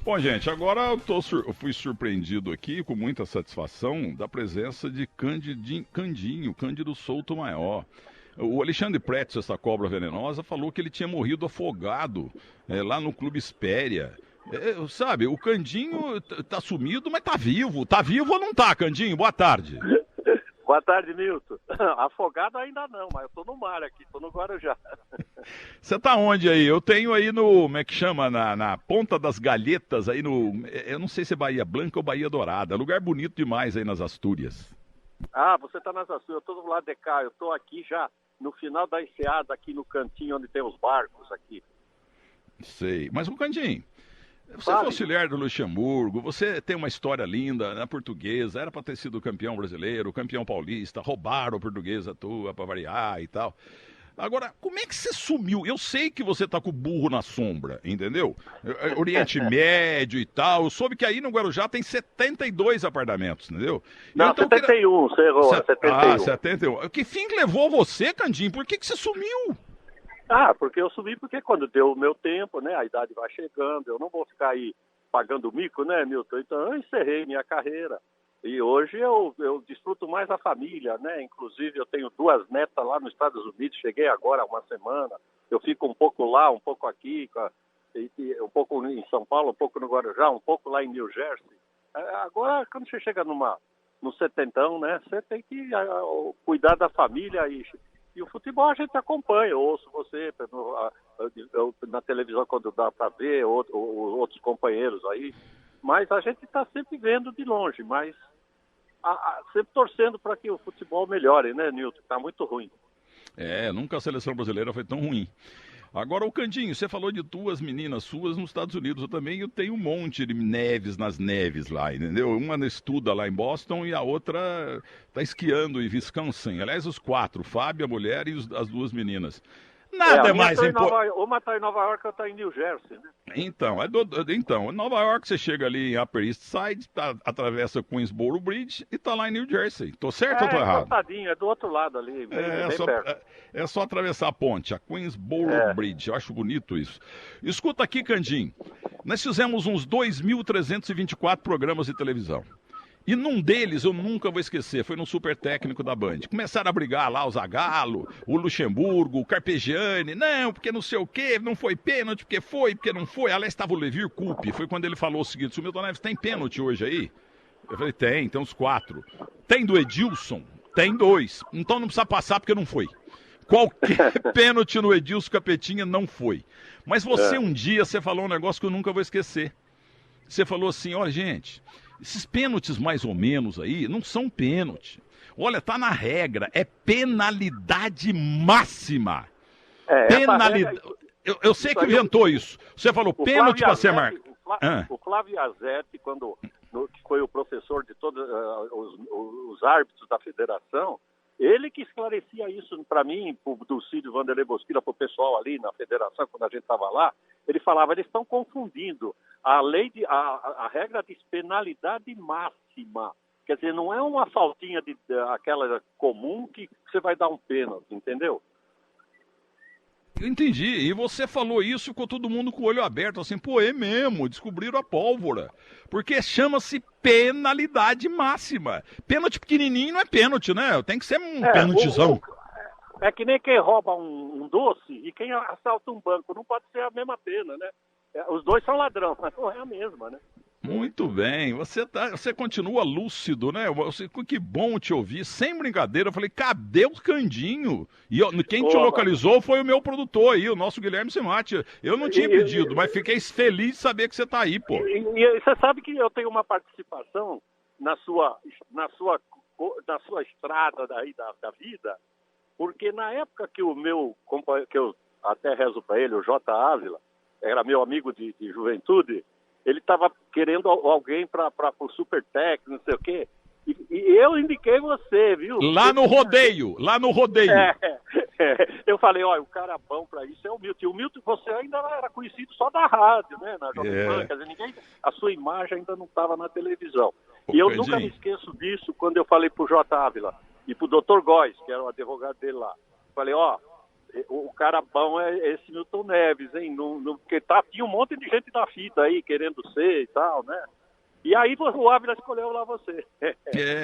Bom, gente, agora eu fui surpreendido aqui com muita satisfação da presença de Cândido Souto Maior. O Alexandre Pretz, essa cobra venenosa, falou que ele tinha morrido afogado lá no Clube Espéria. Sabe, o Candinho tá sumido, mas tá vivo. Tá vivo ou não tá, Candinho? Boa tarde. Boa tarde, Milton. Afogado ainda não, mas eu tô no mar aqui, tô no Guarujá. Você tá onde aí? Eu tenho aí no, como é que chama, na Ponta das Galhetas, aí no, eu não sei se é Bahia Blanca ou Bahia Dourada, lugar bonito demais aí nas Astúrias. Ah, você tá nas Astúrias, eu tô do lado de cá, eu tô aqui já no final da enseada, aqui no cantinho onde tem os barcos aqui. Sei, mas o Candinho, você Fale. foi auxiliar do Luxemburgo, você tem uma história linda na Portuguesa, era para ter sido campeão brasileiro, campeão paulista, roubaram a Portuguesa tua para variar e tal. Agora, como é que você sumiu? Eu sei que você tá com o burro na sombra, entendeu? Oriente Médio e tal. Eu soube que aí no Guarujá tem 72 apartamentos, entendeu? Não, então, 71, você errou, 71. Ah, 71. Que fim que levou você, Candinho? Por que você sumiu? Ah, porque eu subi porque quando deu o meu tempo, né, a idade vai chegando, eu não vou ficar aí pagando mico, né, Milton? Então eu encerrei minha carreira. E hoje eu desfruto mais a família, né? Inclusive eu tenho 2 netas lá nos Estados Unidos, cheguei agora há uma semana. Eu fico um pouco lá, um pouco aqui, um pouco em São Paulo, um pouco no Guarujá, um pouco lá em New Jersey. Agora, quando você chega no setentão, né? Você tem que cuidar da família e o futebol a gente acompanha. Eu ouço você na televisão quando dá para ver, outros companheiros aí. Mas a gente está sempre vendo de longe, mas sempre torcendo para que o futebol melhore, né, Nilton? Está muito ruim. Nunca a seleção brasileira foi tão ruim. Agora, o Candinho, você falou de 2 meninas suas nos Estados Unidos. Eu também tenho um monte de neves nas neves lá, entendeu? Uma estuda lá em Boston e a outra está esquiando em Wisconsin. Aliás, os 4, Fábio, a mulher e as 2 meninas. Nada é mais importante. Uma está em Nova York, outra está em New Jersey, né? Então, em Nova York você chega ali em Upper East Side, atravessa Queensboro Bridge e tá lá em New Jersey. Tô certo ou tô errado? É do outro lado ali, bem perto. É só atravessar a ponte, a Queensboro Bridge. Eu acho bonito isso. Escuta aqui, Candinho. Nós fizemos uns 2.324 programas de televisão. E num deles eu nunca vou esquecer, foi no Super Técnico da Band. Começaram a brigar lá o Zagallo, o Luxemburgo, o Carpegiani. Não, porque não sei o quê, não foi pênalti, porque não foi. Aliás, estava o Levir Coupe. Foi quando ele falou o seguinte: o Milton Neves tem pênalti hoje aí? Eu falei, tem uns 4. Tem do Edilson? Tem 2. Então não precisa passar porque não foi. Qualquer pênalti no Edilson Capetinha não foi. Mas você um dia, você falou um negócio que eu nunca vou esquecer. Você falou assim, olha gente, esses pênaltis mais ou menos aí não são pênalti. Olha, tá na regra, é penalidade máxima. Penalidade. Eu sei que inventou isso. Você falou pênalti para ser marcado. O Flávio Azetti, que foi o professor de todos os árbitros da federação, ele que esclarecia isso para mim, do Cídio Vanderlei Bosquila, para o pessoal ali na federação, quando a gente estava lá, ele falava, eles estão confundindo a regra de penalidade máxima. Quer dizer, não é uma faltinha aquela comum que você vai dar um pênalti, entendeu? Eu entendi. E você falou isso com todo mundo com o olho aberto, assim, pô, é mesmo, descobriram a pólvora. Porque chama-se penalidade máxima. Pênalti pequenininho não é pênalti, né? Tem que ser um pênaltizão. É que nem quem rouba um doce e quem assalta um banco. Não pode ser a mesma pena, né? Os dois são ladrão, mas não é a mesma, né? Muito bem, você continua lúcido, né? Que bom te ouvir, sem brincadeira. Eu falei, cadê o Candinho? E quem te localizou foi o meu produtor aí, o nosso Guilherme Semati. Eu não tinha pedido, mas fiquei feliz de saber que você tá aí, pô. E você sabe que eu tenho uma participação na sua estrada daí da vida, porque na época que o meu companheiro, que eu até rezo para ele, o J. Ávila, era meu amigo de juventude, ele estava querendo alguém para o Super Técnico, não sei o quê. E eu indiquei você, viu? Lá no rodeio. Eu falei, olha, o cara bom para isso é o Milton. E o Milton, você ainda era conhecido só da rádio, né? Na Jovem Pan, quer dizer, a sua imagem ainda não estava na televisão. E eu nunca me esqueço disso quando eu falei pro J. Ávila e pro Dr. Góes, que era o advogado dele lá. Falei, o cara bom é esse Milton Neves, hein? Porque tinha um monte de gente na fita aí querendo ser e tal, né? E aí o Ávila escolheu lá você.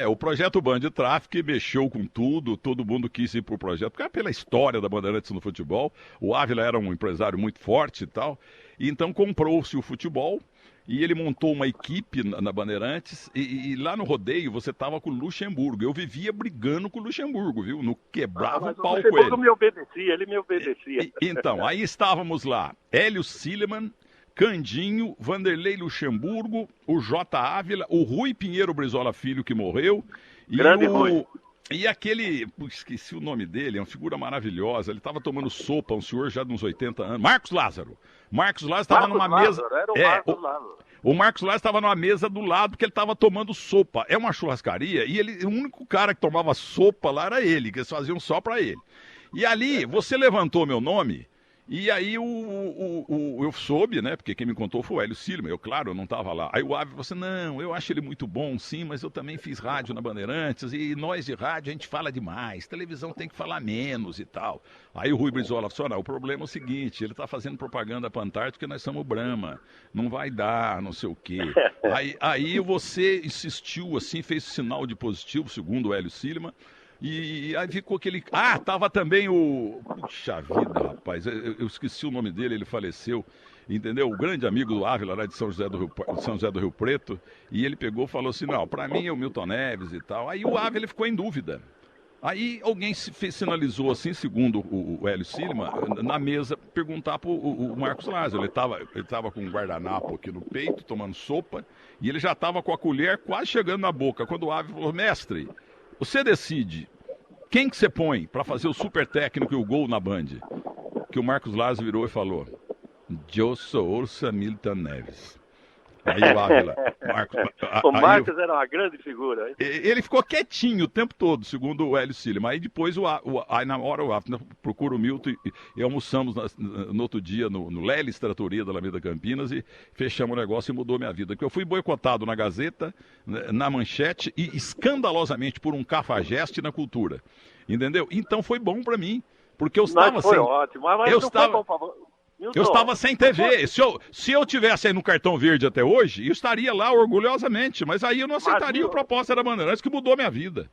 O projeto Band de Tráfico mexeu com tudo, todo mundo quis ir pro projeto, porque era pela história da Bandeirantes no futebol. O Ávila era um empresário muito forte e tal, e então comprou-se o futebol e ele montou uma equipe na Bandeirantes e lá no rodeio você tava com o Luxemburgo. Eu vivia brigando com o Luxemburgo, viu? No quebrava o pau com ele. Me obedecia, ele me obedecia. Então, aí estávamos lá, Hélio Silliman, Candinho, Vanderlei Luxemburgo, o J. Ávila, o Rui Pinheiro Brizola Filho, que morreu. Grande Rui. E aquele, esqueci o nome dele, é uma figura maravilhosa, ele estava tomando sopa, um senhor já de uns 80 anos, Marcos Lázaro. Marcos Lázaro estava numa mesa... Era o Marcos Lázaro. O Marcos Lázaro estava numa mesa do lado que ele estava tomando sopa. É uma churrascaria e o único cara que tomava sopa lá era ele, que eles faziam só para ele. E ali, você levantou meu nome... E aí eu soube, né? Porque quem me contou foi o Hélio Silliman. Eu não estava lá. Aí o Ávila falou assim, não, eu acho ele muito bom, sim, mas eu também fiz rádio na Bandeirantes e nós de rádio a gente fala demais, televisão tem que falar menos e tal. Aí o Rui Brizola falou, não, o problema é o seguinte, ele está fazendo propaganda para a Antártica porque nós somos Brahma, não vai dar, não sei o quê. Aí você insistiu assim, fez sinal de positivo, segundo o Hélio Silliman. E aí ficou aquele... tava também o... Puxa vida, rapaz, eu esqueci o nome dele, ele faleceu, entendeu? O grande amigo do Ávila, lá de São José do Rio Preto, e ele pegou e falou assim, não, pra mim é o Milton Neves e tal. Aí o Ávila ficou em dúvida. Aí alguém sinalizou assim, segundo o Hélio Silliman, na mesa, perguntar pro o Marcos Lázaro. Ele tava com um guardanapo aqui no peito, tomando sopa, e ele já tava com a colher quase chegando na boca, quando o Ávila falou, mestre... Você decide quem que você põe para fazer o super técnico e o gol na Band. Que o Marcos Lázaro virou e falou, eu sou Ursa Milton Neves. Aí o Ávila... O Marcos era uma grande figura. Hein? Ele ficou quietinho o tempo todo, segundo o Hélio Silliman. Aí depois, aí na hora o Ávila procura o Milton e almoçamos no outro dia no Lelis Tratoria da Alameda Campinas e fechamos o negócio e mudou minha vida. Porque eu fui boicotado na Gazeta, na Manchete e escandalosamente por um cafajeste na Cultura. Entendeu? Então foi bom pra mim. Porque eu estava foi ótimo, mas não foi bom pra você. Eu estava sem TV. Se eu tivesse aí no cartão verde até hoje, eu estaria lá orgulhosamente. Mas aí eu não aceitaria a proposta da Bandeirantes, que mudou minha vida.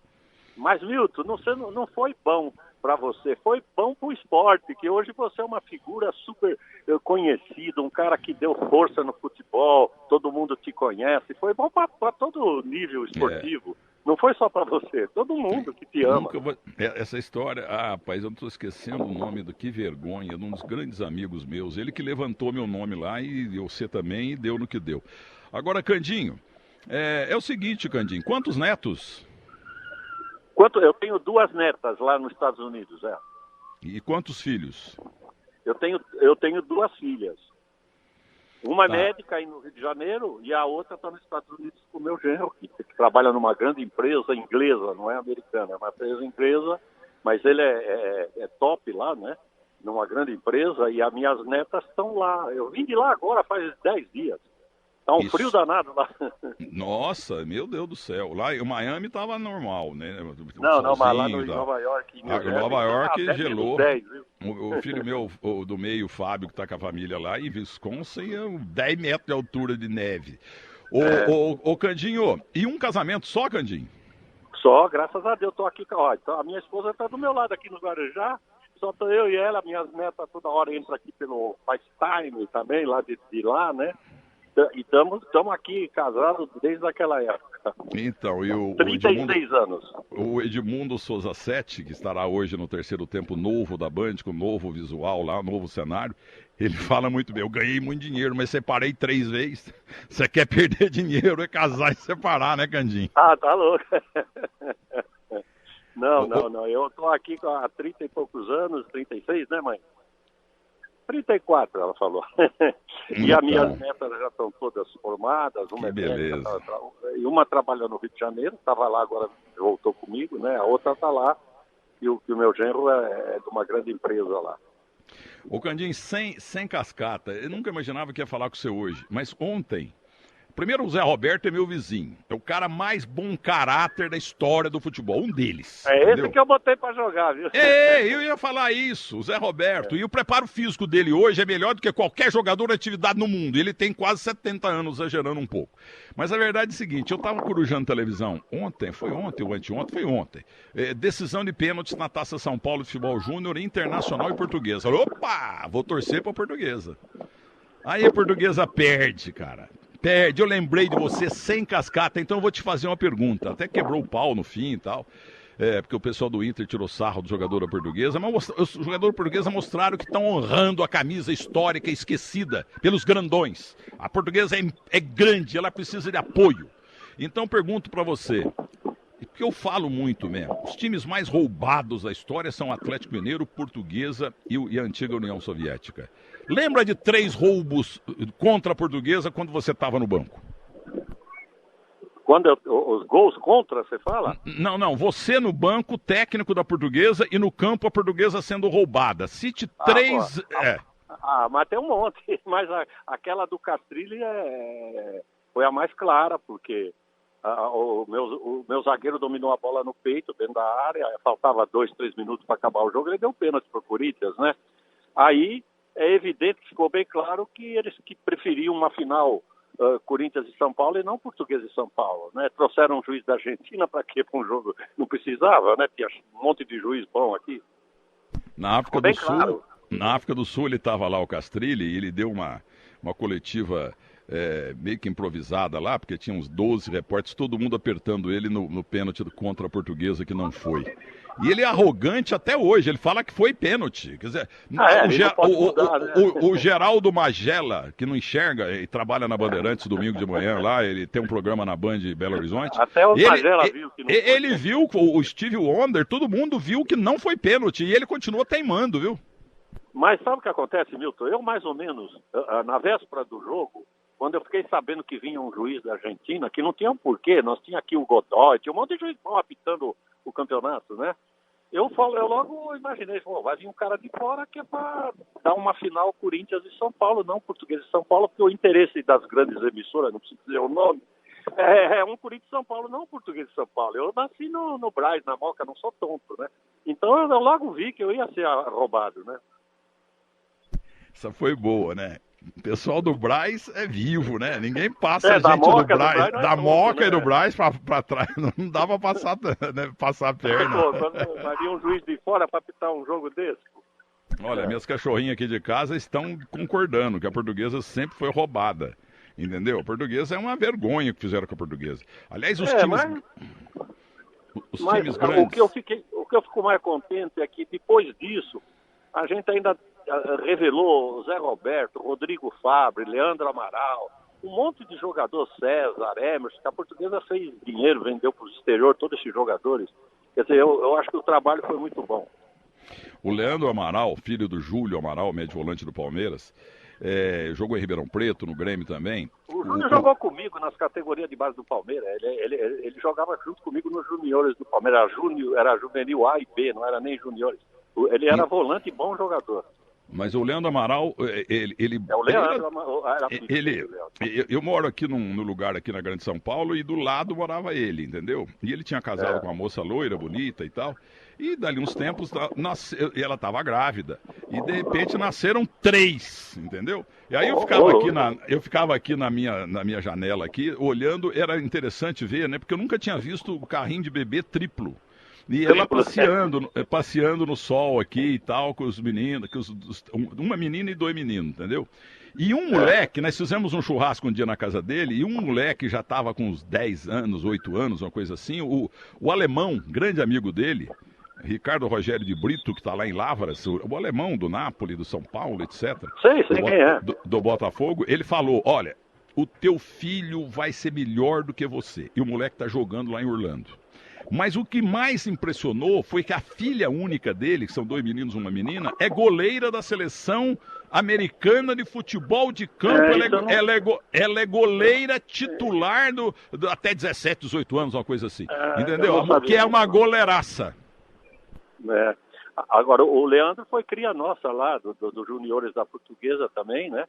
Mas, Milton, não foi bom para você. Foi bom para o esporte, que hoje você é uma figura super conhecida, um cara que deu força no futebol, todo mundo te conhece. Foi bom para todo nível esportivo. Não foi só para você, todo mundo que te ama. Essa história, rapaz, eu não estou esquecendo o nome que vergonha, de um dos grandes amigos meus. Ele que levantou meu nome lá e você também, e deu no que deu. Agora, Candinho, é o seguinte, Candinho, quantos netos? Eu tenho 2 netas lá nos Estados Unidos, E quantos filhos? Eu tenho 2 filhas. Uma médica aí no Rio de Janeiro e a outra está nos Estados Unidos com o meu genro, que trabalha numa grande empresa inglesa, não é americana, é uma empresa inglesa, mas ele é top lá, né? Numa grande empresa, e as minhas netas estão lá. Eu vim de lá agora faz 10 dias. Tá um frio danado lá. Nossa, meu Deus do céu. Lá em Miami tava normal, né? Não, mas lá em Nova York... Nova York gelou. 10, o filho meu do meio, o Fábio, que tá com a família lá, em Wisconsin, 10 metros de altura de neve. Ô, Candinho, e um casamento só, Candinho? Só, graças a Deus, tô aqui. Ó, então, a minha esposa tá do meu lado aqui no Guarujá. Só tô eu e ela, minhas netas toda hora entram aqui pelo FaceTime também, lá de lá, né? E estamos aqui casados desde aquela época. Então, e o 36 anos. O Edmundo Souza Sete, que estará hoje no terceiro tempo novo da Band, com novo visual lá, novo cenário, ele fala muito bem, eu ganhei muito dinheiro, mas separei 3 vezes. Você quer perder dinheiro, é casar e separar, né, Candinho? Tá louco. Não. Eu tô aqui há 30 e poucos anos, 36, né, mãe? 34, ela falou. E as minhas netas já estão todas formadas. Uma beleza. E uma trabalha no Rio de Janeiro, estava lá, agora voltou comigo, né? A outra está lá. E o meu genro é de uma grande empresa lá. Ô, Candinho, sem cascata, eu nunca imaginava que ia falar com você hoje, mas ontem Primeiro, o Zé Roberto é meu vizinho. É o cara mais bom caráter da história do futebol. Um deles. É entendeu? esse que eu botei pra jogar, viu? Eu ia falar isso, o Zé Roberto. E o preparo físico dele hoje é melhor do que qualquer jogador de atividade no mundo. Ele tem quase 70 anos, exagerando um pouco. Mas a verdade é o seguinte, eu tava corujando televisão ontem ou anteontem? Foi ontem. Decisão de pênaltis na Taça São Paulo de Futebol Júnior, Internacional e Portuguesa. Opa, vou torcer pra Portuguesa. Aí a Portuguesa perde, cara. Perde. Eu lembrei de você sem cascata, então eu vou te fazer uma pergunta. Até quebrou o pau no fim e tal. Porque o pessoal do Inter tirou sarro do jogador da Portuguesa, mas os jogadores portugueses mostraram que estão honrando a camisa histórica esquecida pelos grandões. A Portuguesa é grande, ela precisa de apoio. Então pergunto pra você, porque eu falo muito mesmo, os times mais roubados da história são Atlético Mineiro, Portuguesa e a antiga União Soviética. Lembra de 3 roubos contra a Portuguesa quando você estava no banco? Os gols contra, você fala? Não. Você no banco, técnico da Portuguesa, e no campo a Portuguesa sendo roubada. Cite 3... mas tem um monte. Mas aquela do Castrilli foi a mais clara, porque o meu zagueiro dominou a bola no peito, dentro da área, faltava 2, 3 minutos para acabar o jogo, ele deu pênalti pro Corinthians, né? Aí é evidente que ficou bem claro que eles que preferiam uma final Corinthians e São Paulo e não Portuguesa e São Paulo, né? Trouxeram um juiz da Argentina para quê? Para um jogo não precisava, né? Tinha um monte de juiz bom aqui. Na África do Sul ele estava lá, o Castrilli, e ele deu uma coletiva meio que improvisada lá, porque tinha uns 12 repórteres, todo mundo apertando ele no pênalti contra a Portuguesa, que não foi. E ele é arrogante até hoje, ele fala que foi pênalti. Quer dizer, o Geraldo Magela, que não enxerga e trabalha na Bandeirantes domingo de manhã lá, ele tem um programa na Band de Belo Horizonte. Até o Magela viu que não foi. Ele viu, o Steve Wonder, todo mundo viu que não foi pênalti, e ele continua teimando, viu? Mas sabe o que acontece, Milton? Eu, mais ou menos, na véspera do jogo, quando eu fiquei sabendo que vinha um juiz da Argentina, que não tinha um porquê, nós tínhamos aqui o Godoy, tinha um monte de juiz bom apitando o campeonato, né? Eu logo imaginei, vai vir um cara de fora que é para dar uma final Corinthians e São Paulo, não Portuguesa e São Paulo, porque o interesse das grandes emissoras, não preciso dizer o nome, é um Corinthians e São Paulo, não Portuguesa e São Paulo. Eu nasci no Brás, na Moca, não sou tonto, né? Então eu logo vi que eu ia ser roubado, né? Essa foi boa, né? O pessoal do Brás é vivo, né? Ninguém passa a gente do Brás, da Moca né? E do Brás pra trás, não dá pra passar, né? Passar a perna. Quando vir um juiz de fora pra pitar um jogo desse. Olha, minhas cachorrinhas aqui de casa estão concordando que a Portuguesa sempre foi roubada, entendeu? A Portuguesa é uma vergonha que fizeram com a Portuguesa. Aliás, os times... times grandes... O que eu fico mais contente é que depois disso, a gente ainda revelou Zé Roberto, Rodrigo Fabre, Leandro Amaral, um monte de jogador, César, Emerson, que a Portuguesa fez dinheiro, vendeu para o exterior, todos esses jogadores. Quer dizer, eu acho que o trabalho foi muito bom. O Leandro Amaral, filho do Júlio Amaral, médio volante do Palmeiras, jogou em Ribeirão Preto, no Grêmio também. O Júlio jogou comigo nas categorias de base do Palmeiras. Ele jogava junto comigo nos juniores do Palmeiras. Era juvenil A e B, não era nem juniores. Ele era volante e bom jogador. Mas o Leandro Amaral, o Leandro Amaral. Eu moro aqui no lugar aqui na Grande São Paulo e do lado morava ele, entendeu? E ele tinha casado com uma moça loira, bonita e tal. E dali uns tempos, ela estava grávida. E de repente nasceram 3, entendeu? E aí eu ficava aqui na minha janela aqui, olhando, era interessante ver, né? Porque eu nunca tinha visto o carrinho de bebê triplo. E ela passeando no sol aqui e tal, com os meninos, uma menina e 2 meninos, entendeu? E um moleque, nós fizemos um churrasco um dia na casa dele, e um moleque já estava com uns 10 anos, 8 anos, uma coisa assim, o alemão, grande amigo dele, Ricardo Rogério de Brito, que está lá em Lavras, o alemão do Napoli, do São Paulo, etc. Sei quem é. Do Botafogo, ele falou, olha, o teu filho vai ser melhor do que você. E o moleque está jogando lá em Orlando. Mas o que mais impressionou foi que a filha única dele, que são 2 meninos e uma menina, é goleira da seleção americana de futebol de campo. Ela é goleira titular até 17, 18 anos, uma coisa assim. Entendeu? Que é uma goleiraça. Agora, o Leandro foi cria nossa lá, dos juniores da Portuguesa também, né?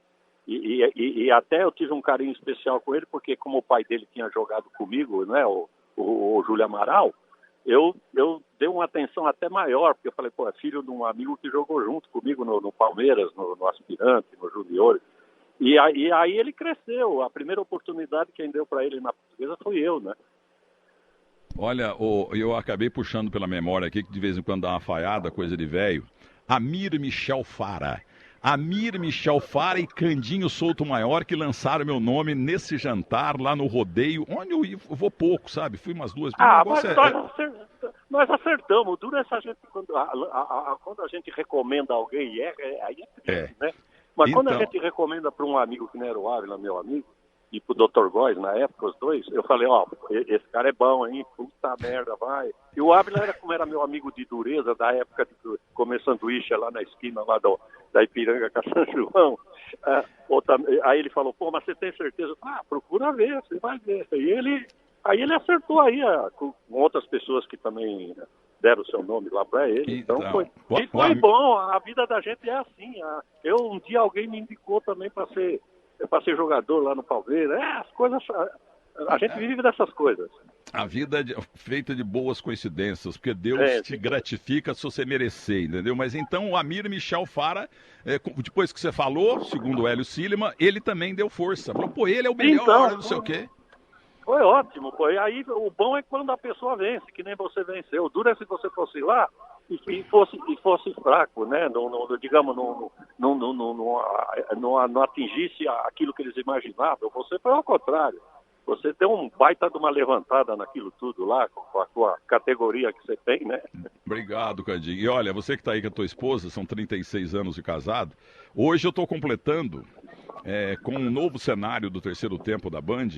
E até eu tive um carinho especial com ele, porque como o pai dele tinha jogado comigo, né, o Júlio Amaral, eu dei uma atenção até maior, porque eu falei, pô, é filho de um amigo que jogou junto comigo no Palmeiras, no Aspirante, no Junior. E aí ele cresceu. A primeira oportunidade quem deu para ele na Portuguesa foi eu, né? Olha, eu acabei puxando pela memória aqui, que de vez em quando dá uma falhada, coisa de velho. Amir Michel Fara. Amir Michel Fara e Candinho Souto Maior, que lançaram meu nome nesse jantar lá no rodeio, onde eu vou pouco, sabe? Fui umas duas. Mas nós acertamos. Dura essa gente, quando a gente recomenda alguém, aí é triste, né? Mas quando a gente recomenda para um amigo que não era o Ávila, meu amigo, e pro Dr. Góes, na época, os dois, eu falei, esse cara é bom, hein? Puta merda, vai. E o Ávila como era meu amigo de dureza, da época de comer sanduíche lá na esquina, lá da Ipiranga com a São João. Aí ele falou, pô, mas você tem certeza? Procura ver, você vai ver. Aí ele acertou aí com outras pessoas que também deram o seu nome lá para ele. Então foi bom, a vida da gente é assim. Um dia alguém me indicou também para ser jogador lá no Palmeiras. As coisas. A gente vive dessas coisas. A vida é feita de boas coincidências, porque Deus te gratifica se você merecer, entendeu? Mas então o Amir Michel Fara, depois que você falou, segundo o Hélio Silima, ele também deu força. Falou, pô, ele é o melhor, não sei o quê. Foi ótimo, pô. E aí o bom é quando a pessoa vence, que nem você venceu. O duro é se você fosse lá e fosse fraco, né? Não atingisse aquilo que eles imaginavam. Você foi ao contrário. Você deu um baita de uma levantada naquilo tudo lá, com a tua categoria que você tem, né? Obrigado, Candinho. E olha, você que está aí com a tua esposa, são 36 anos de casado. Hoje eu estou completando, com um novo cenário do terceiro tempo da Band,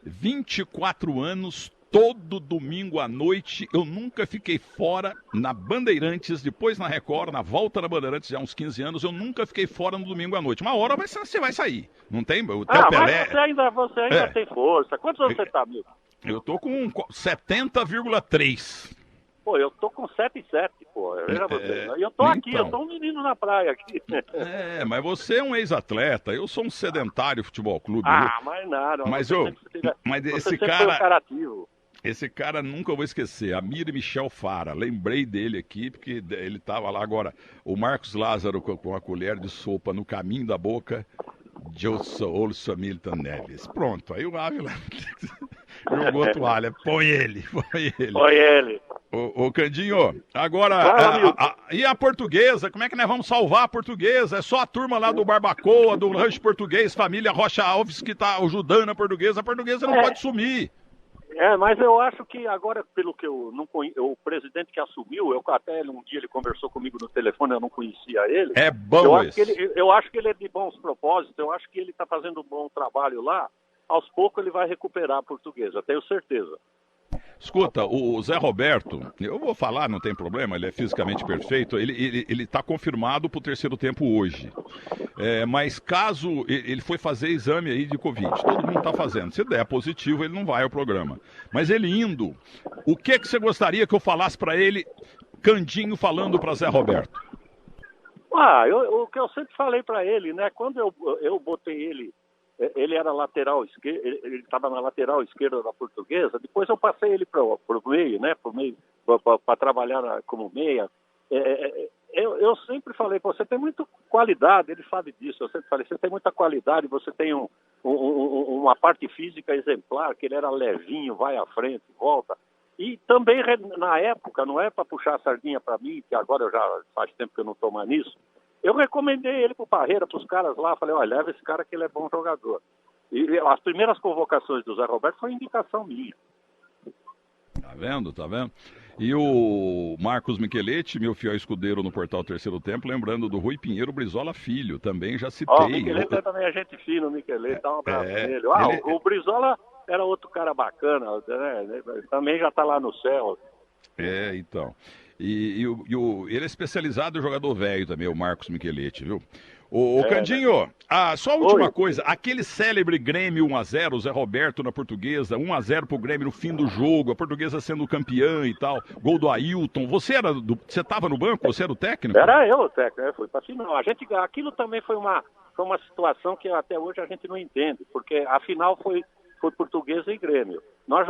24 anos, todo domingo à noite. Eu nunca fiquei fora na Bandeirantes, depois na Record, na volta na Bandeirantes, já há uns 15 anos, eu nunca fiquei fora no domingo à noite. Uma hora você vai sair, não tem? O Pelé... Mas você ainda tem força. Quantos anos você tá, Milton? Eu tô com 70,3. Pô, eu tô com 7,7, pô. Veja você. E eu tô aqui, eu tô um menino na praia aqui. Mas você é um ex-atleta, eu sou um sedentário futebol clube. Mas nada. Mas esse cara nunca vou esquecer, Amir Michel Fara. Lembrei dele aqui, porque ele tava lá agora. O Marcos Lázaro com a colher de sopa no caminho da boca. Eu sou o Milton Neves. Pronto, aí o Ávila jogou toalha. Põe ele. Ô Candinho, agora, e a Portuguesa? Como é que nós vamos salvar a Portuguesa? É só a turma lá do Barbacoa, do Rancho Português, família Rocha Alves, que tá ajudando a Portuguesa não pode sumir. Mas eu acho que agora, pelo que eu não conheço, o presidente que assumiu, um dia ele conversou comigo no telefone, eu não conhecia ele. É bom eu acho que ele é de bons propósitos, eu acho que ele está fazendo um bom trabalho lá. Aos poucos ele vai recuperar a Portuguesa, tenho certeza. Escuta, o Zé Roberto, eu vou falar, não tem problema, ele é fisicamente perfeito, ele está confirmado para o terceiro tempo hoje. Mas caso ele foi fazer exame aí de Covid, todo mundo está fazendo, se der positivo ele não vai ao programa. Mas ele indo, o que você gostaria que eu falasse para ele, Candinho falando para Zé Roberto? O que eu sempre falei para ele, né, quando eu botei ele era lateral esquerdo, ele estava na lateral esquerda da Portuguesa, depois eu passei ele para o meio, né, para trabalhar como meia. Eu sempre falei, você tem muita qualidade, ele sabe disso, eu sempre falei, você tem muita qualidade, você tem uma parte física exemplar, que ele era levinho, vai à frente, volta. E também, na época, não é para puxar a sardinha para mim, que agora faz tempo que eu não estou mais nisso, eu recomendei ele para o Parreira, para os caras lá, falei, leva esse cara que ele é bom jogador. E as primeiras convocações do Zé Roberto foi indicação minha. Tá vendo? E o Marcos Micheletti, meu fiel escudeiro no Portal Terceiro Tempo, lembrando do Rui Pinheiro Brizola Filho, também já citei. O Micheletti também é gente fina, o Micheletti, dá um abraço nele. O Brizola era outro cara bacana, né? Também já está lá no céu. Então. Ele é especializado em jogador velho também, o Marcos Micheletti, viu? Ô Candinho, só a última coisa, aquele célebre Grêmio 1-0, o Zé Roberto na Portuguesa, 1-0 pro Grêmio no fim do jogo, a Portuguesa sendo campeã e tal, gol do Ailton, você estava no banco, você era o técnico? Era eu o técnico, foi pra final. Aquilo também foi uma situação que até hoje a gente não entende, porque a final foi Portuguesa e Grêmio. Nós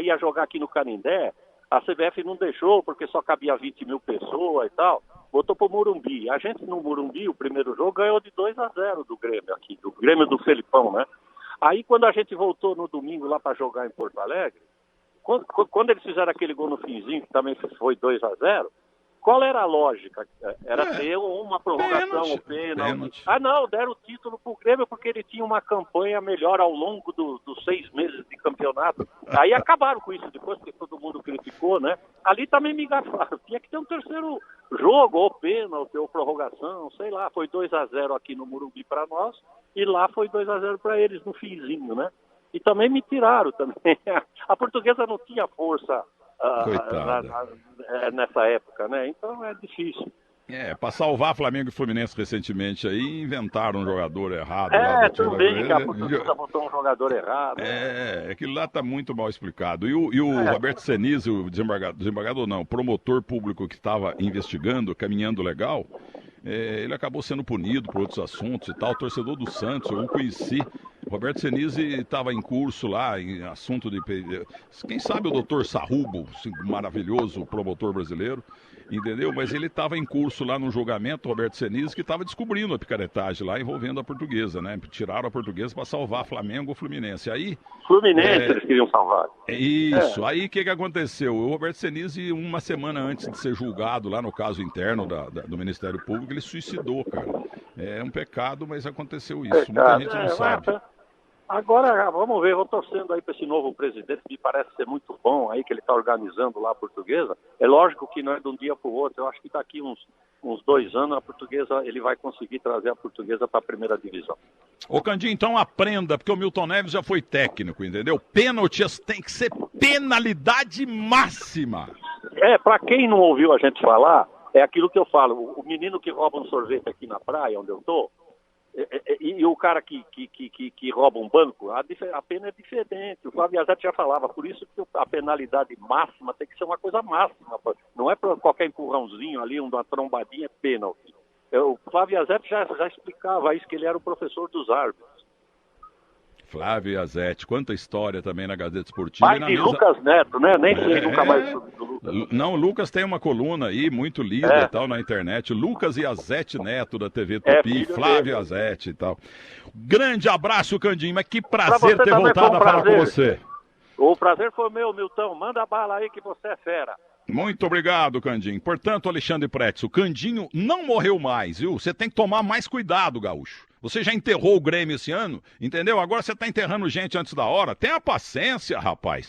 ia jogar aqui no Canindé, a CBF não deixou porque só cabia 20 mil pessoas e tal, botou pro Morumbi. A gente no Morumbi, o primeiro jogo, ganhou de 2-0 do Grêmio aqui, do Grêmio do Felipão, né? Aí quando a gente voltou no domingo lá para jogar em Porto Alegre, quando eles fizeram aquele gol no finzinho, que também foi 2-0, qual era a lógica? Era ter uma prorrogação, o pênalti. Ah, não, deram o título pro Grêmio porque ele tinha uma campanha melhor ao longo dos 6 meses de campeonato. Aí acabaram com isso depois, porque todo mundo criticou, né? Ali também me gafaram. Tinha que ter um terceiro jogo, ou pênalti, ou prorrogação, sei lá. Foi 2-0 aqui no Morumbi para nós, e lá foi 2-0 para eles no finzinho, né? E também me tiraram também. A Portuguesa não tinha força nessa época, né? Então é difícil. Para salvar Flamengo e Fluminense recentemente aí, inventaram um jogador errado. Também que a Portuguesa botou um jogador errado. Aquilo lá tá muito mal explicado. E o Roberto Senise, o desembargador não, o promotor público que estava investigando, caminhando legal, ele acabou sendo punido por outros assuntos e tal. Torcedor do Santos, eu o conheci. Roberto Senise estava em curso lá, em assunto de... Quem sabe o doutor Sarrubo, maravilhoso promotor brasileiro, entendeu? Mas ele estava em curso lá no julgamento, Roberto Senise, que estava descobrindo a picaretagem lá, envolvendo a Portuguesa, né? Tiraram a Portuguesa para salvar Flamengo ou Fluminense. Aí... Fluminense eles queriam salvar. Isso. Aí o que aconteceu? O Roberto Senise, uma semana antes de ser julgado lá no caso interno do Ministério Público, ele suicidou, cara. É um pecado, mas aconteceu isso. Muita gente não sabe. Agora, vamos ver, eu estou torcendo aí para esse novo presidente, que me parece ser muito bom aí, que ele está organizando lá a Portuguesa. É lógico que não é de um dia para o outro, eu acho que daqui uns 2 anos a Portuguesa, ele vai conseguir trazer a Portuguesa para a primeira divisão. Ô Candinho, então aprenda, porque o Milton Neves já foi técnico, entendeu? Pênaltis tem que ser penalidade máxima. Para quem não ouviu a gente falar, é aquilo que eu falo, o menino que rouba um sorvete aqui na praia, onde eu estou, e o cara que rouba um banco, a pena é diferente. O Flávio Azete já falava, por isso que a penalidade máxima tem que ser uma coisa máxima. Não é para qualquer empurrãozinho ali, uma trombadinha, é pênalti. O Flávio Azete já explicava isso, que ele era o professor dos árbitros. Flávio Azete, quanta história também na Gazeta Esportiva. Pai de Lucas Neto, né? Nem sei nunca mais do Lucas. Não, o Lucas tem uma coluna aí, muito lida e tal, na internet. Lucas e Azete Neto, da TV Tupi, Flávio Azete e tal. Grande abraço, Candinho, mas que prazer ter voltado a falar com você. O prazer foi meu, Milton. Manda bala aí que você é fera. Muito obrigado, Candinho. Portanto, Alexandre Pretz, o Candinho não morreu mais, viu? Você tem que tomar mais cuidado, gaúcho. Você já enterrou o Grêmio esse ano, entendeu? Agora você tá enterrando gente antes da hora. Tenha paciência, rapaz.